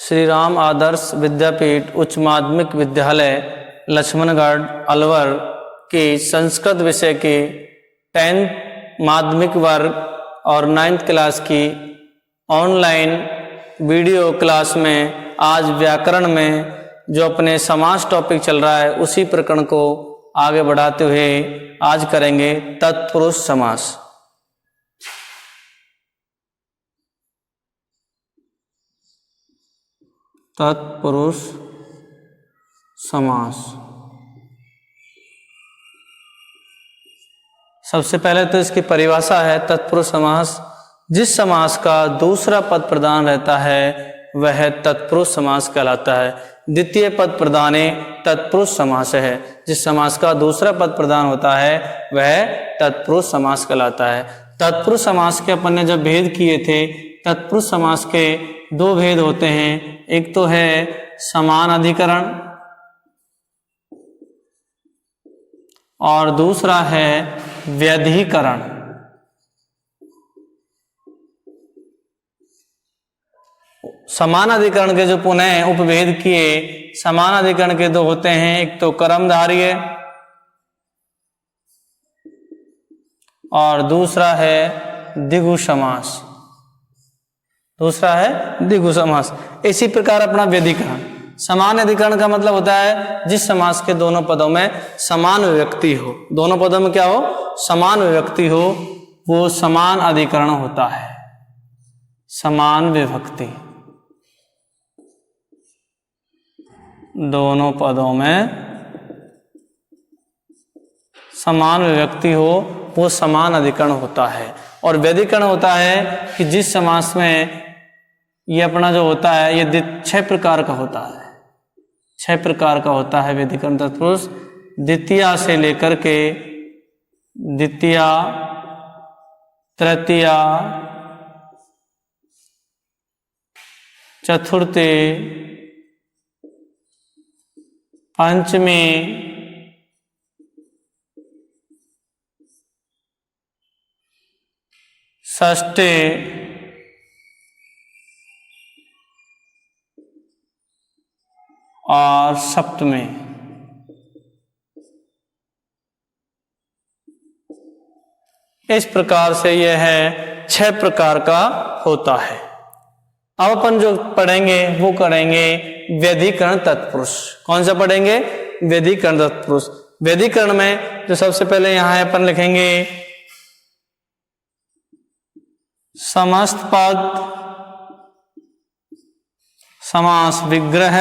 श्री राम आदर्श विद्यापीठ उच्च माध्यमिक विद्यालय लक्ष्मणगढ़ अलवर के संस्कृत विषय के 10th माध्यमिक वर्ग और 9th क्लास की ऑनलाइन वीडियो क्लास में आज व्याकरण में जो अपने समास टॉपिक चल रहा है उसी प्रकरण को आगे बढ़ाते हुए आज करेंगे तत्पुरुष समास। तत्पुरुष समास। सबसे पहले तो इसकी परिभाषा है तत्पुरुष समास। जिस समास का दूसरा पद प्रधान रहता है वह तत्पुरुष समास कहलाता है। द्वितीय पद प्रधाने तत्पुरुष समास है। जिस समास का दूसरा पद प्रधान होता है वह तत्पुरुष समास कहलाता है। तत्पुरुष समास के अपन ने जब भेद किए थे, तत्पुरुष समास के दो भेद होते हैं। एक तो है समान अधिकरण और दूसरा है व्यधिकरण। समान अधिकरण के जो पुनः उपभेद किए, समान अधिकरण के दो होते हैं, एक तो कर्मधारय और दूसरा है द्विगु समास। दूसरा है द्विगु समास। इसी प्रकार अपना व्यधिकरण। समान अधिकरण का मतलब होता है जिस समास के दोनों पदों में समान विभक्ति हो। दोनों पदों में क्या हो? समान विभक्ति हो, वो समान अधिकरण होता है। समान विभक्ति दोनों पदों में समान विभक्ति हो, वो समान अधिकरण होता है। और व्यधिकरण होता है कि जिस समास में ये अपना जो होता है ये 6 प्रकार का होता है। 6 प्रकार का होता है व्यधिकरण तत्पुरुष। द्वितीया से लेकर के द्वितीया, तृतीया, चतुर्थी, पंचमी, षष्ठी, और सप्तमी। इस प्रकार से यह है 6 प्रकार का होता है। अब अपन जो पढ़ेंगे वो करेंगे व्यधिकरण तत्पुरुष। कौन सा पढ़ेंगे? व्यधिकरण तत्पुरुष। व्यधिकरण में जो सबसे पहले यहां है अपन लिखेंगे समस्त पद समास विग्रह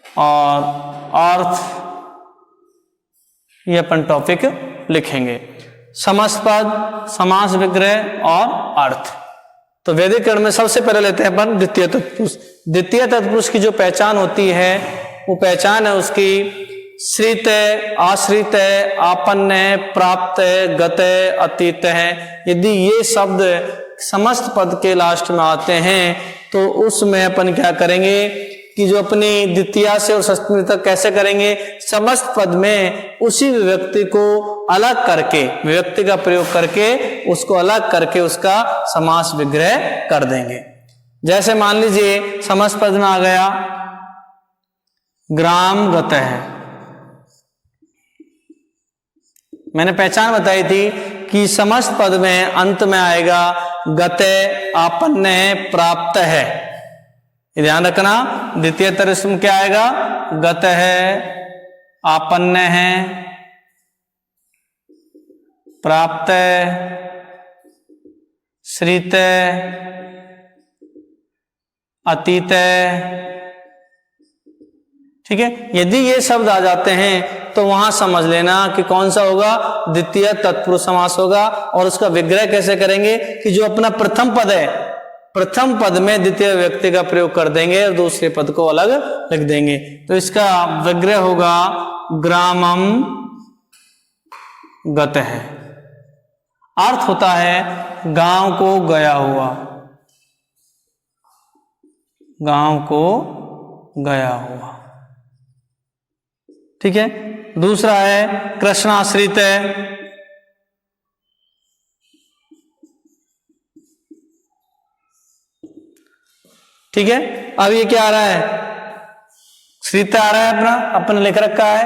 और अर्थ, ये अपन टॉपिक लिखेंगे। समस्त पद, समास विग्रह और अर्थ। तो व्यधिकरण में सबसे पहले लेते हैं अपन द्वितीय तत्पुरुष। द्वितीय तत्पुरुष की जो पहचान होती है वो पहचान है उसकी श्रित, आश्रित, आपन्न, प्राप्त, गत, अतीत है। यदि ये शब्द समस्त पद के लास्ट में आते हैं तो उसमें अपन क्या करेंगे कि जो अपनी द्वितीया से और षष्ठी तक कैसे करेंगे, समस्त पद में उसी विभक्ति को अलग करके, विभक्ति का प्रयोग करके उसको अलग करके उसका समास विग्रह कर देंगे। जैसे मान लीजिए समस्त पद में आ गया ग्राम गत है। मैंने पहचान बताई थी कि समस्त पद में अंत में आएगा गत, आपन्न, प्राप्त है। ध्यान रखना, द्वितीय तत्पुरुष में क्या आएगा? गत है, आपन्न है, प्राप्त है, श्रित है, अतीत है। ठीक है, यदि ये शब्द आ जाते हैं तो वहां समझ लेना कि कौन सा होगा? द्वितीय तत्पुरुष समास होगा। और उसका विग्रह कैसे करेंगे कि जो अपना प्रथम पद है, प्रथम पद में द्वितीय व्यक्ति का प्रयोग कर देंगे और दूसरे पद को अलग लिख देंगे। तो इसका विग्रह होगा ग्रामम गत है। अर्थ होता है गांव को गया हुआ, गांव को गया हुआ। ठीक है। दूसरा है कृष्णाश्रित है, ठीक है। अब ये क्या आ रहा है, श्रित आ रहा है अपना, अपन लिख रखा है,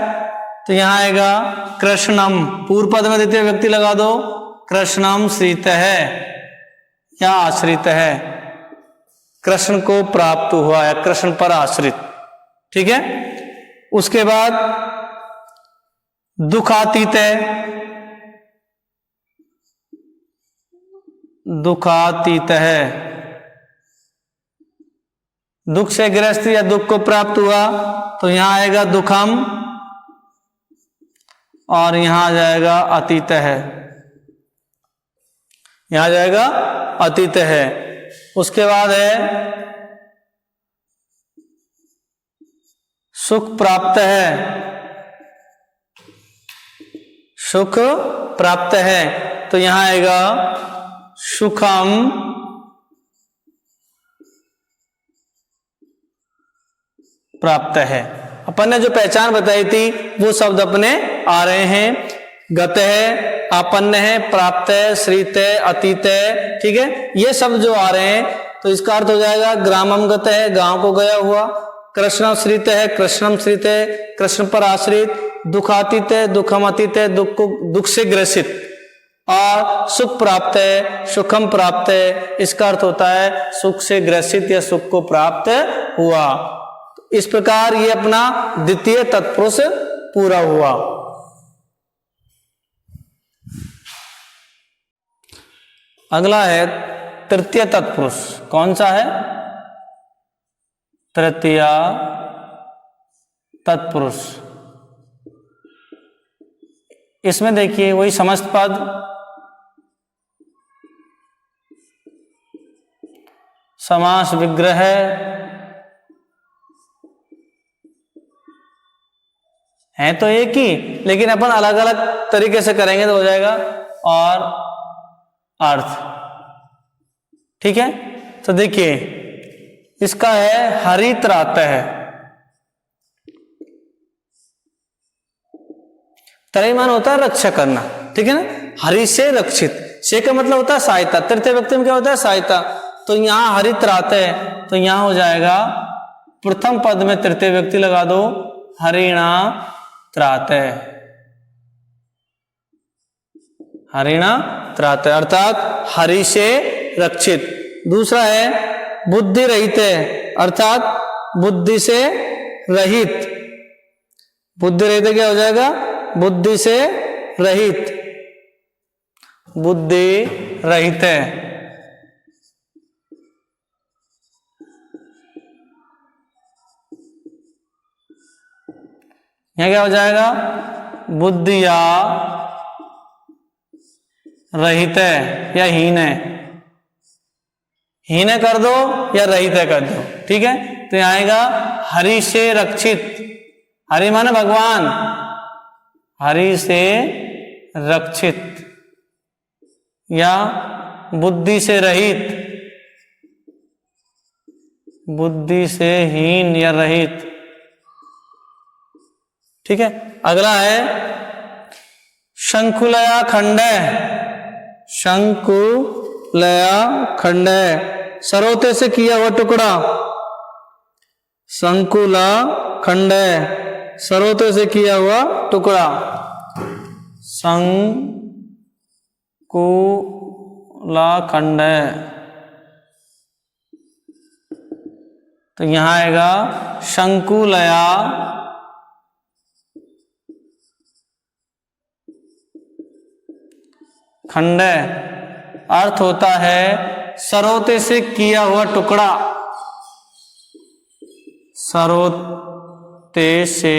तो यहां आएगा कृष्णम, पूर्व पद में द्वितीय व्यक्ति लगा दो, कृष्णम श्रित है या आश्रित है, कृष्ण को प्राप्त हुआ या कृष्ण पर आश्रित। ठीक है। उसके बाद दुखातीत है, दुखातीत है, दुख से ग्रस्त या दुख को प्राप्त हुआ, तो यहां आएगा दुखम और यहां आ जाएगा अतीत है, यहां आ जाएगा अतीत है। उसके बाद है सुख प्राप्त है, सुख प्राप्त है, तो यहां आएगा सुखम प्राप्त है। अपन ने जो पहचान बताई थी वो शब्द अपने आ रहे हैं, गत है, आपन्न है, प्राप्त है, श्रित है, अतीत है। ठीक है, ये शब्द जो आ रहे हैं तो इसका अर्थ हो जाएगा ग्रामम गत है, गांव को गया हुआ, कृष्ण श्रित है, कृष्णम श्रित है, कृष्ण पर आश्रित, दुखातीत है, दुखम अतीत है, दुख से ग्रसित, और सुख प्राप्त है, सुखम प्राप्त है, इसका अर्थ होता है सुख से ग्रसित या सुख को प्राप्त हुआ। इस प्रकार ये अपना द्वितीय तत्पुरुष पूरा हुआ। अगला है तृतीय तत्पुरुष। कौन सा है? तृतीय तत्पुरुष। इसमें देखिए वही समस्त पद, समास विग्रह है तो एक ही, लेकिन अपन अलग अलग तरीके से करेंगे तो हो जाएगा और अर्थ। ठीक है, तो देखिए इसका है हरित्रात है। तरीमान होता है रक्षा करना, ठीक है ना, हरि से रक्षित, से का मतलब होता है सहायता, तृतीय व्यक्ति में क्या होता है सहायता, तो यहां हरित्रात है तो यहां हो जाएगा प्रथम पद में तृतीय व्यक्ति लगा दो, हरिणा त्रात है, हरिणा त्रात है, अर्थात हरि से रक्षित। दूसरा है बुद्धि रहित है, अर्थात बुद्धि से रहित, बुद्धि रहित क्या हो जाएगा, बुद्धि से रहित, बुद्धि रहित है। यहां क्या हो जाएगा, बुद्धिया रहित है या हीन है, हीन कर दो या रहित है कर दो। ठीक है, तो यहां आएगा हरि से रक्षित, हरि माने भगवान, हरि से रक्षित या बुद्धि से रहित, बुद्धि से हीन या रहित। ठीक है, अगला है शंकुलया खंड, शंकुलया खंड, सरोते से किया हुआ टुकड़ा, शंकुला खंड, सरोते से किया हुआ टुकड़ा, शंकुला खंड, तो यहां आएगा शंकुलया खंड, अर्थ होता है सरोते से किया हुआ टुकड़ा, सरोते से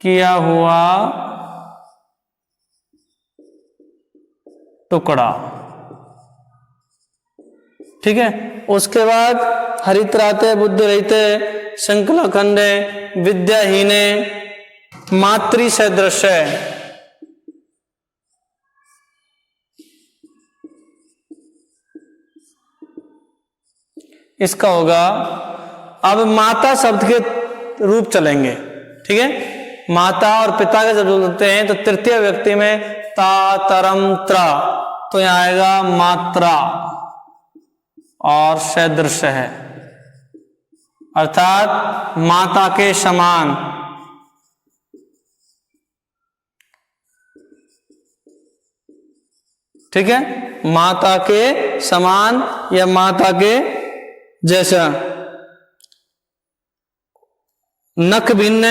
किया हुआ टुकड़ा। ठीक है, उसके बाद हरित्राते, बुद्धि रहिते, शंकुला खंडे, विद्याहीने, मातृ सदृश है, इसका होगा, अब माता शब्द के रूप चलेंगे। ठीक है, माता और पिता के शब्द होते हैं तो तृतीय व्यक्ति में ता तरम त्रा, तो यहां आएगा मात्रा, और सदृश है, अर्थात माता के समान। ठीक है, माता के समान या माता के जैसा। नख भिन्न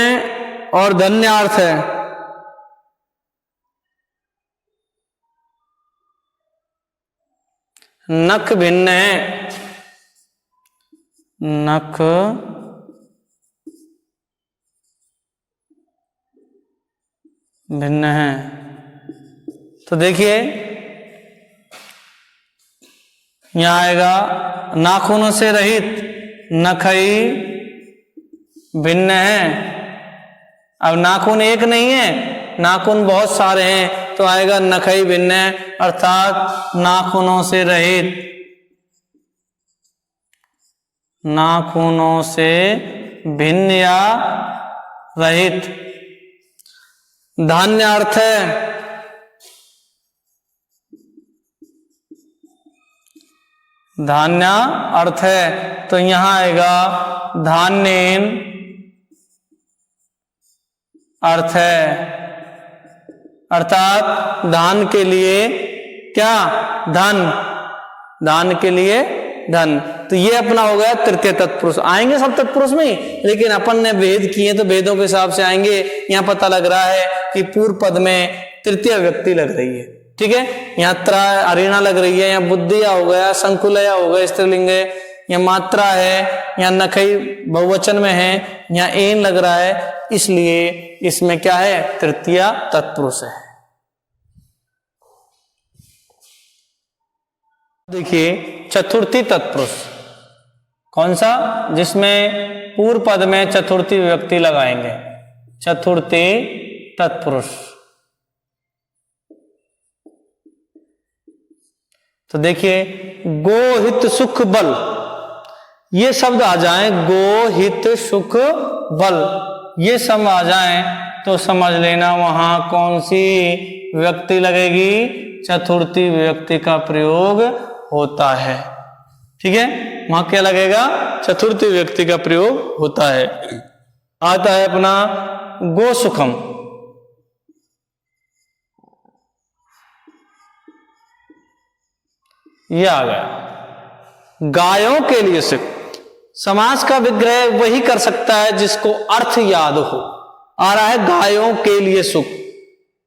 और धन्यार्थ है, नख भिन्न है, नख भिन्न है। तो देखिए यहां आएगा नाखूनों से रहित, नखई भिन्न है। अब नाखून एक नहीं है, नाखून बहुत सारे हैं, तो आएगा नखई भिन्न है, अर्थात नाखूनों से रहित, नाखूनों से भिन्न या रहित। धान्य अर्थ है, धान्य अर्थ है, तो यहां आएगा धान्येन अर्थ है, अर्थात धान के लिए क्या, धन, धान के लिए धन। तो ये अपना हो गया तृतीय तत्पुरुष। आएंगे सब तत्पुरुष में ही, लेकिन अपन ने भेद किए तो भेदों के हिसाब से आएंगे। यहां पता लग रहा है कि पूर्व पद में तृतीय व्यक्ति लग रही है। ठीक है, यहाँ त्रा अरिणा लग रही है, यहाँ बुद्धिया हो गया, संकुलया हो गया स्त्रीलिंग है, यहाँ मात्रा है, यहाँ नखई बहुवचन में है, यहाँ एन लग रहा है, इसलिए इसमें क्या है, तृतीय तत्पुरुष है। देखिए चतुर्थी तत्पुरुष कौन सा, जिसमें पूर्व पद में चतुर्थी विभक्ति लगाएंगे, चतुर्थी तत्पुरुष। तो देखिए गो हित सुख बल, ये शब्द आ जाए, गो हित सुख बल, ये शब्द आ जाए तो समझ लेना वहां कौन सी विभक्ति लगेगी, चतुर्थी विभक्ति का प्रयोग होता है। ठीक है, वहां क्या लगेगा, चतुर्थी विभक्ति का प्रयोग होता है। आता है अपना गो सुखम, ये आ गया। गायों के लिए सुख, समास का विग्रह वही कर सकता है जिसको अर्थ याद हो। आ रहा है गायों के लिए सुख,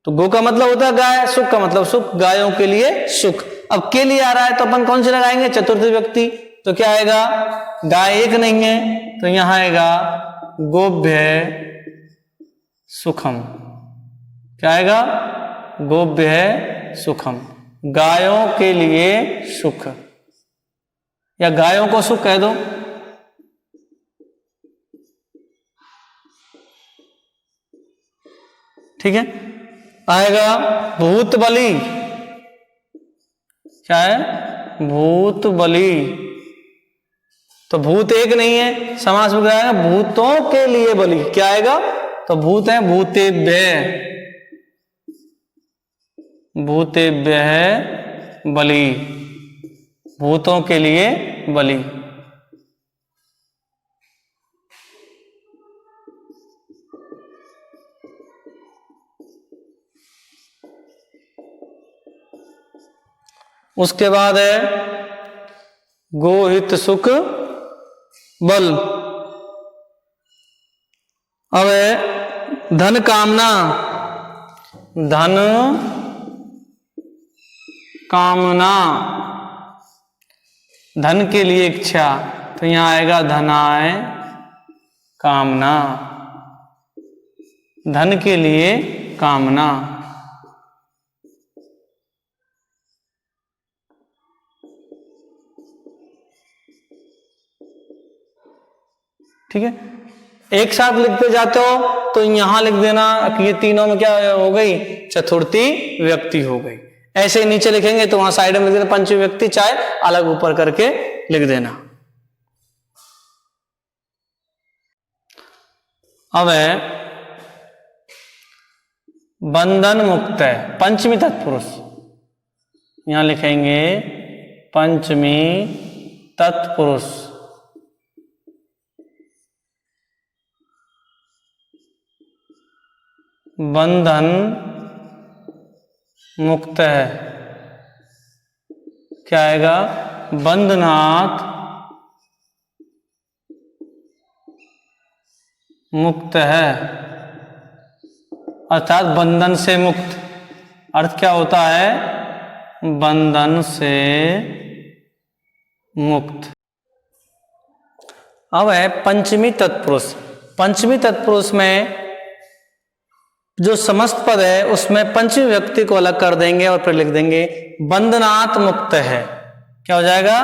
तो गो का मतलब होता है गाय, सुख का मतलब सुख, गायों के लिए सुख। अब के लिए आ रहा है तो अपन कौन से लगाएंगे, चतुर्थी व्यक्ति। तो क्या आएगा, गाय एक नहीं है, तो यहां आएगा गोभ्य सुखम। क्या आएगा, गोभ्य सुखम, गायों के लिए सुख, या गायों को सुख कह दो। ठीक है, आएगा भूत बलि, क्या है, भूत बलि। तो भूत एक नहीं है, समास में क्या आएगा, भूतों के लिए बलि। क्या आएगा, तो भूत है भूतेभ्य, भूतेभ्य है बलि, भूतों के लिए बलि। उसके बाद है गोहित सुख बल। अब है धन कामना, धन कामना, धन के लिए इच्छा, तो यहां आएगा धनाय कामना, धन के लिए कामना। ठीक है, एक साथ लिखते जाते हो तो यहां लिख देना कि ये तीनों में क्या हो गई, चतुर्थी व्यक्ति हो गई। ऐसे नीचे लिखेंगे तो वहां साइड में लिख देना पंचमी व्यक्ति, चाहे अलग ऊपर करके लिख देना। अब है बंधन मुक्त है, पंचमी तत्पुरुष, यहां लिखेंगे पंचमी तत्पुरुष। बंधन मुक्त है। क्या आएगा? बंधनात् मुक्त है, अर्थात बंधन से मुक्त। अर्थ क्या होता है? बंधन से मुक्त। अब है पंचमी तत्पुरुष। पंचमी तत्पुरुष में जो समस्त पद है उसमें पंचमी व्यक्ति को अलग कर देंगे और फिर लिख देंगे बंधनात् मुक्त है। क्या हो जाएगा?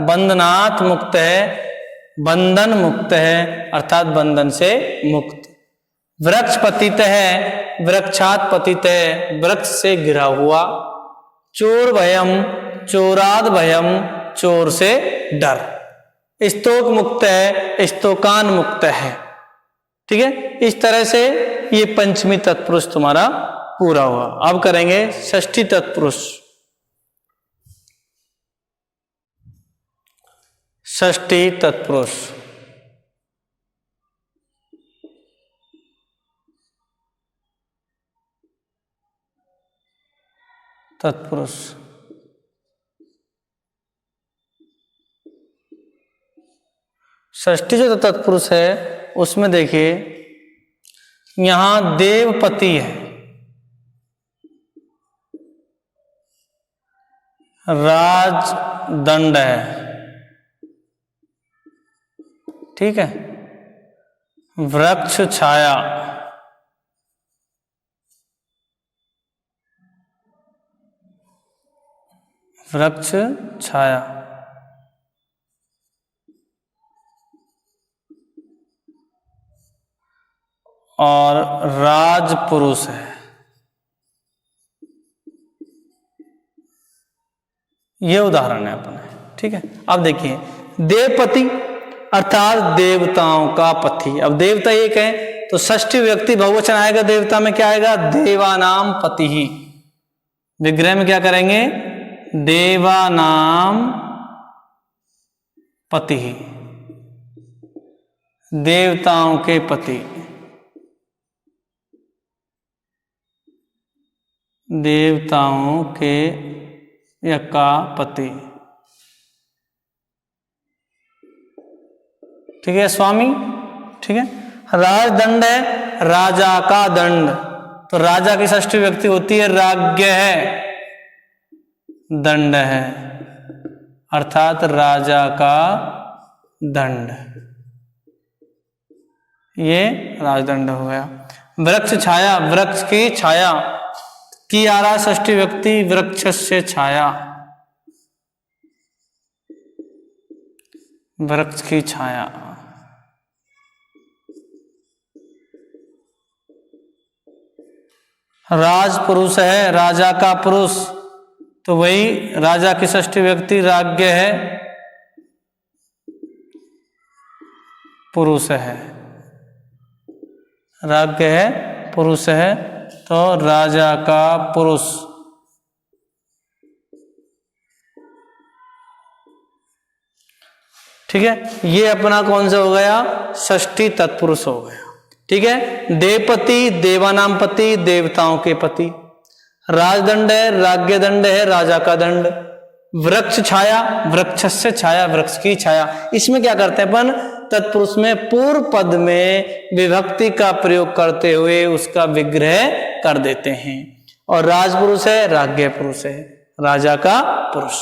बंधनात् मुक्त है, बंधन मुक्त है, अर्थात बंधन से मुक्त। वृक्ष पतित है, वृक्षात् पतित है, वृक्ष से गिरा हुआ। चोर भयम, चोराद भयम, चोर से डर। स्तोक मुक्त है, स्तोकान मुक्त है। ठीक है, इस तरह से ये पंचमी तत्पुरुष तुम्हारा पूरा हुआ। अब करेंगे षष्ठी तत्पुरुष। षष्ठी तत्पुरुष। तत्पुरुष षष्ठी जो तत्पुरुष है उसमें देखिए यहां देवपति है, राजदंड है, ठीक है, वृक्ष छाया, वृक्ष छाया, और राजपुरुष है। ये उदाहरण है अपने। ठीक है, अब देखिए देवपति अर्थात देवताओं का पति। अब देवता एक है तो षष्ठी व्यक्ति बहुवचन आएगा, देवता में क्या आएगा? देवानाम पति ही। विग्रह में क्या करेंगे? देवानाम पति ही, देवताओं के पति, देवताओं के या का पति। ठीक है स्वामी। ठीक है, राजदंड है, राजा का दंड, तो राजा की षष्ठी व्यक्ति होती है राज्ञ है, दंड है, अर्थात राजा का दंड। ये राजदंड हो गया। वृक्ष छाया, वृक्ष की छाया की आ रहा षष्ठी व्यक्ति वृक्ष से छाया, वृक्ष की छाया। राजपुरुष है, राजा का पुरुष, तो वही राजा की षष्ठी व्यक्ति राज्ञ है, पुरुष है, राज्ञ है, पुरुष है, तो राजा का पुरुष। ठीक है, ये अपना कौन सा हो गया? षष्ठी तत्पुरुष हो गया। ठीक है, देवपति देवानाम पति, देवताओं के पति, राजदंड है, राज्ञ दंड है, राजा का दंड, वृक्ष छाया, वृक्ष से छाया, वृक्ष की छाया। इसमें क्या करते हैं अपन? तत्पुरुष में पूर्व पद में विभक्ति का प्रयोग करते हुए उसका विग्रह कर देते हैं। और राजपुरुष है, राज्ञ पुरुष है, राजा का पुरुष।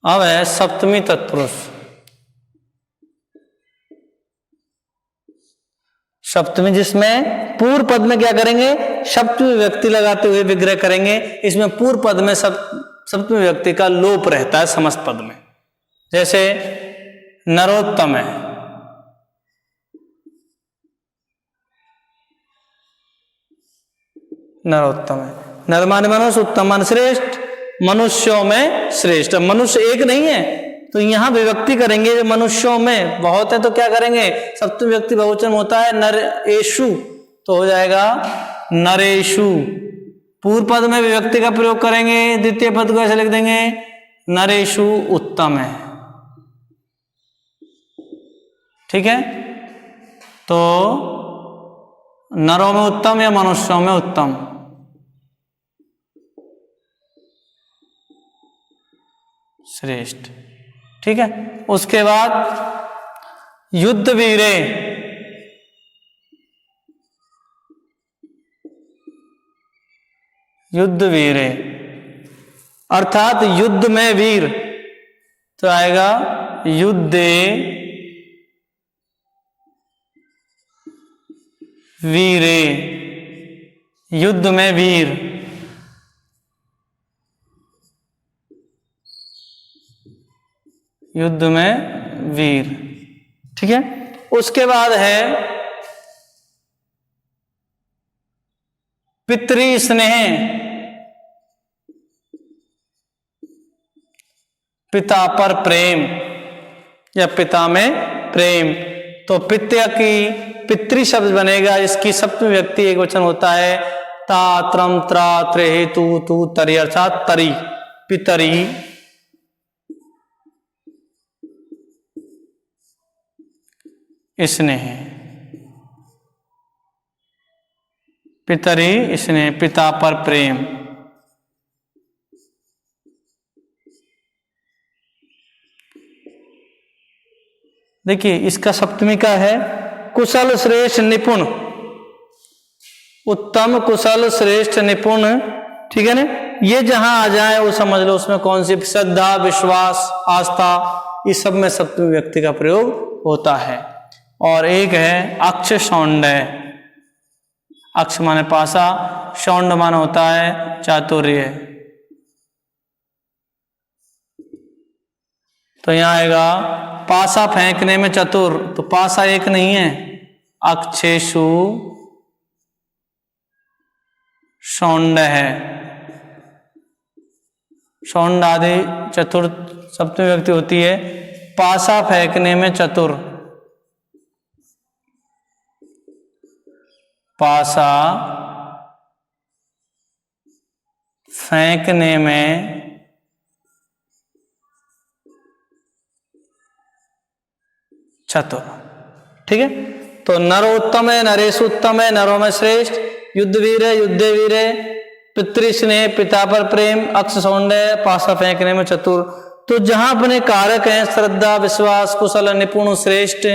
अब है सप्तमी तत्पुरुष। सप्तमी जिसमें पूर्व पद में क्या करेंगे? सप्तमी व्यक्ति लगाते हुए विग्रह करेंगे। इसमें पूर्व पद में सप्तमी व्यक्ति का लोप रहता है समस्त पद में। जैसे नरोत्तम है, नरोत्तम है, नरमान मनुष्य, उत्तम श्रेष्ठ, मनुष्यों में श्रेष्ठ। मनुष्य एक नहीं है तो यहां विभक्ति करेंगे, मनुष्यों में बहुत है तो क्या करेंगे? सप्तमी व्यक्ति बहुवचन होता है नरेषु, तो हो जाएगा नरेषु, पूर्व पद में विभक्ति का प्रयोग करेंगे, द्वितीय पद को ऐसे लिख देंगे नरेषु उत्तम है। ठीक है, तो नरों में उत्तम या मनुष्यों में उत्तम। श्रेष्ठ। ठीक है, उसके बाद युद्ध वीरे, युद्ध वीरे अर्थात युद्ध में वीर, तो आएगा युद्धे वीरे, युद्ध में वीर। युद्ध में वीर। ठीक है, उसके बाद है पितृ स्नेह, पिता पर प्रेम या पिता में प्रेम। तो पित्या की पितृ शब्द बनेगा, इसकी सप्तमी व्यक्ति एक वचन होता है ता त्रम त्रा त्रे तू तू तरी, अर्थात तरी, पितरी। स्नेह, पितरी स्नेह, पिता पर प्रेम। देखिए इसका सप्तमी का है कुशल श्रेष्ठ निपुण, उत्तम कुशल श्रेष्ठ निपुण। ठीक है ना, ये जहां आ जाए वो समझ लो उसमें कौन सी श्रद्धा विश्वास आस्था, इस सब में सप्तमी व्यक्ति का प्रयोग होता है। और एक है अक्ष सौंडय, अक्ष माने पासा, सौंड माने होता है चातुर्य। तो यहां आएगा पासा फेंकने में चतुर, तो पासा एक नहीं है, अक्षेषु सौंड है। सौंड आदि चतुर सप्तमी व्यक्ति होती है, पासा फेंकने में चतुर, पासा फेंकने में चतुर। ठीक है, तो नरोत्तम है, नरेशु उत्तम है, नरों में श्रेष्ठ, युद्ध वीर है, युद्धे वीर है, पितृ स्नेह, पिता पर प्रेम, अक्ष सौंड है, पासा फेंकने में चतुर। तो जहां अपने कारक हैं श्रद्धा विश्वास कुशल निपुण श्रेष्ठ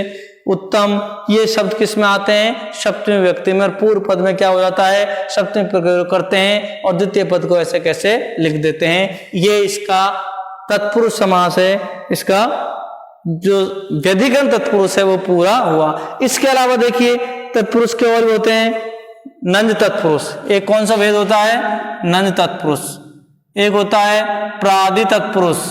उत्तम, ये शब्द किस में आते हैं? सप्तमी व्यक्ति में। और पूर्व पद में क्या हो जाता है? सप्तमी प्रयोग करते हैं और द्वितीय पद को ऐसे कैसे लिख देते हैं। ये इसका तत्पुरुष समास है, इसका जो व्यधिकरण तत्पुरुष है वो पूरा हुआ। इसके अलावा देखिए तत्पुरुष के और भी होते हैं, नंज तत्पुरुष। एक कौन सा भेद होता है? नंज तत्पुरुष। एक होता है प्रादि तत्पुरुष,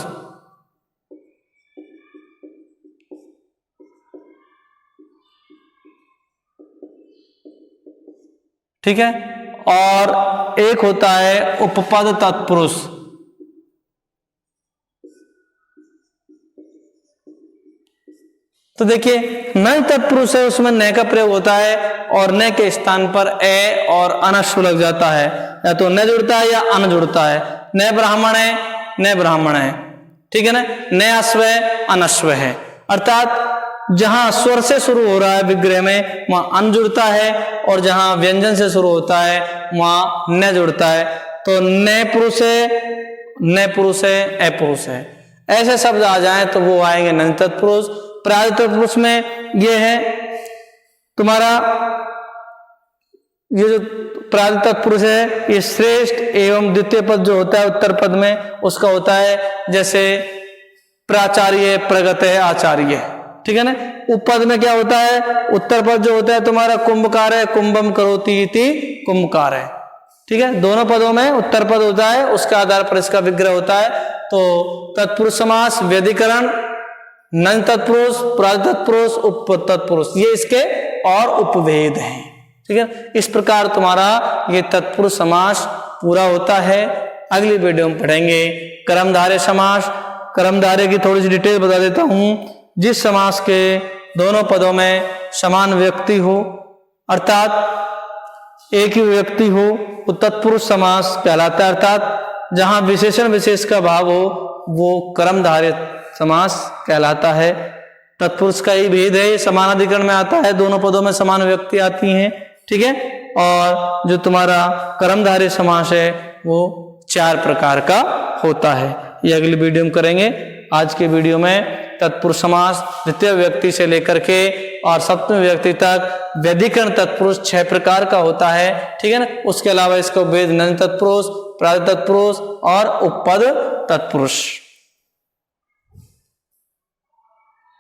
ठीक है, और एक होता है उपपद तत्पुरुष। तो देखिए नंज तत्पुरुष है, उसमें न का प्रयोग होता है और न के स्थान पर ए और अनश्व लग जाता है, या तो न जुड़ता है या अन जुड़ता है। न ब्राह्मण है, न ब्राह्मण है, ठीक है ना, न अश्व है, अनश्व है। अर्थात जहां स्वर से शुरू हो रहा है विग्रह में वहां अन जुड़ता है, और जहां व्यंजन से शुरू होता है वहां न जुड़ता है। तो न पुरुष है, न पुरुष है, अपुरुष है, ऐसे शब्द आ जाए तो वो आएंगे नंज तत्पुरुष। प्रादि तत्पुरुष में ये है तुम्हारा, ये जो प्रादि तत्पुरुष है ये श्रेष्ठ एवं द्वितीय पद जो होता है उत्तर पद में उसका होता है, जैसे प्राचार्य, प्रगत है, आचार्य, ठीक है ना। उपपद में क्या होता है? उत्तर पद जो होता है तुम्हारा कुंभकार है, कुंभम करोति इति कुंभकार है, ठीक है। दोनों पदों में उत्तर पद होता है, उसके आधार पर इसका विग्रह होता है। तो तत्पुरुष समास, व्यधिकरण, नंज तत्पुरुष, प्रादि तत्पुरुष, उप तत्पुरुष, ये इसके और उपभेद हैं, ठीक है। इस प्रकार तुम्हारा ये तत्पुरुष समास पूरा होता है। अगली वीडियो में पढ़ेंगे कर्मधारय समास। कर्मधारय की थोड़ी सी डिटेल बता देता हूं। जिस समास के दोनों पदों में समान व्यक्ति हो, अर्थात एक ही व्यक्ति हो वो तत्पुरुष समास कहलाता है, अर्थात जहां विशेषण विशेष का भाव हो वो कर्मधारय समास कहलाता है। तत्पुरुष का ही भेद है, समान अधिकरण में आता है, दोनों पदों में समान व्यक्ति आती हैं, ठीक है। और जो तुम्हारा कर्मधारय समास है वो 4 प्रकार का होता है। ये अगली वीडियो में करेंगे। आज के वीडियो में तत्पुरुष समास द्वितीय व्यक्ति से लेकर के और सप्तमी व्यक्ति तक व्यधिकरण तत्पुरुष 6 प्रकार का होता है, ठीक है ना। उसके अलावा इसको वेद नंद तत्पुरुष, प्रातिपदिक तत्पुरुष और उपपद तत्पुरुष।